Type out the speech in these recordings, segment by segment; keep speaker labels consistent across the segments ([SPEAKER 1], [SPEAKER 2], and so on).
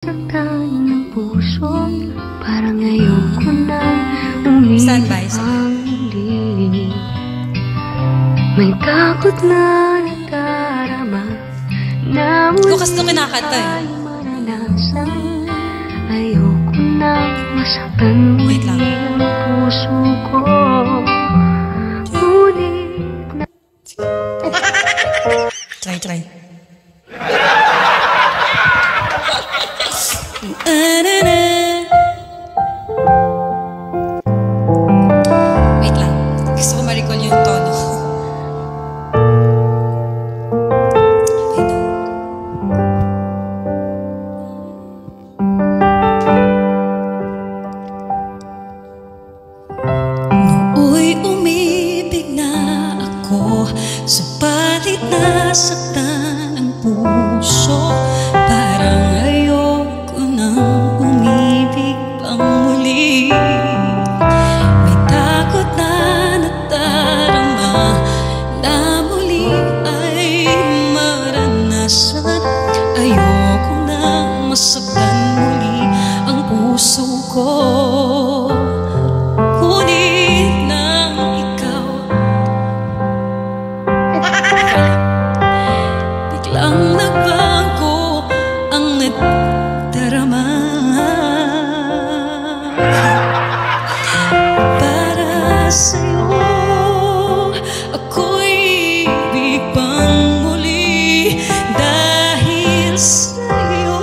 [SPEAKER 1] Saktan ng puso, parang ngayon ko nang umibig ang muli. May takot na nadarama na
[SPEAKER 2] Lukas to kinakanta eh.
[SPEAKER 1] Maranasan. Ayoko nang masaktan muli ang puso ko. Ngunit na
[SPEAKER 2] Try. Wait lang. Gusto ko ma-recall yung tono. Nooy umibig na ako, subalit nasaktan ang puso. Parang ayoko nang umibig pang muli. May takot na nadarama na muli ay maranasan. Ayoko nang masaktan muli ang puso ko. Ngunit nang ikaw biglang nagbago ang nadarama. Para sa'yo ako'y ibig pang muli. Dahil sa'yo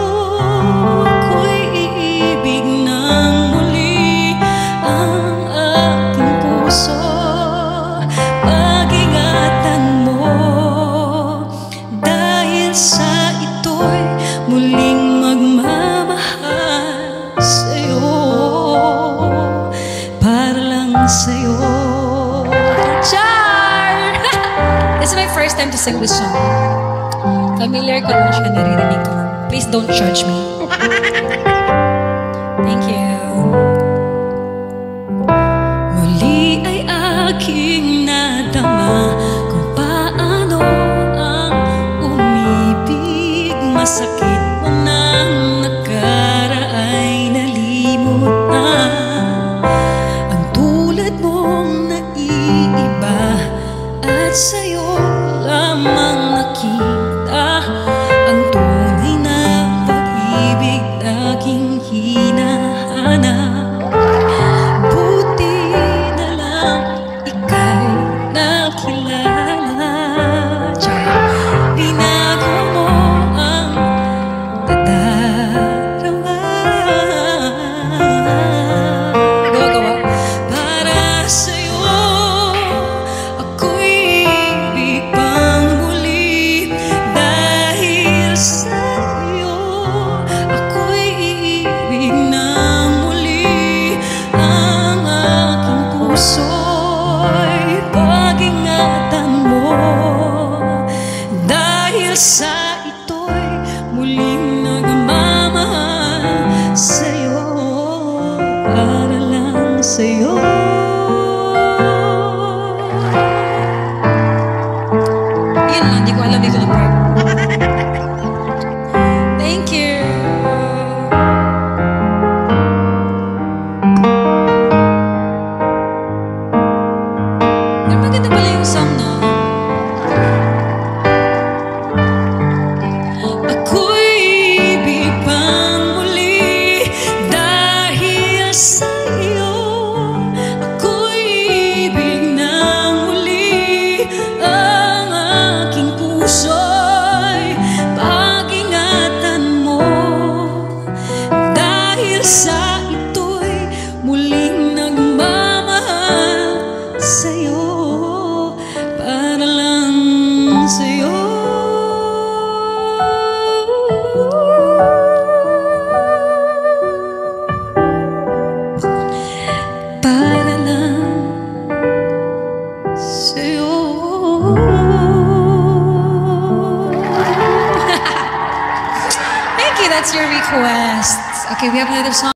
[SPEAKER 2] ako'y iibig ng muli. Ang aking puso pag-ingatan mo. Dahil sa ito'y muling magmamahal sa'yo. Para lang sa'yo. Char! This is my first time to sing this song. Familiar ko lang siya, naririnig ko. Please don't judge me. Thank you. Muli ay aking nadama kung paano ang umibig. Masakit mo nang nakaraay nalimot na. Ang tulad mong naiiba at sa'yo lamang nakita ang tunay na pag-ibig na aking hinahanap. Buti na lang ika'y nakilala. Binago mo ang nadarama. Gawa. Para sa'yo ako'y ibig pang muli. Dahil sa'yo ako'y iibig ng muli. Ang aking puso'y pag-ingatan mo. Dahil sa ito'y muling nagmamahal sa'yo. Para lang sa'yo. Yun lang, di ko alam dito na part. Thank you. Pero maganda pala yung song, no? Ako'y ibig pang muli. Dahil sa'yo ako'y ibig ng muli. Ang aking puso'y pag-ingatan mo. Dahil sa ito'y muling nagmamahal sa'yo. Para lang sa'yo. Para lang sa'yo. Thank you, that's your request. Okay, we have another song.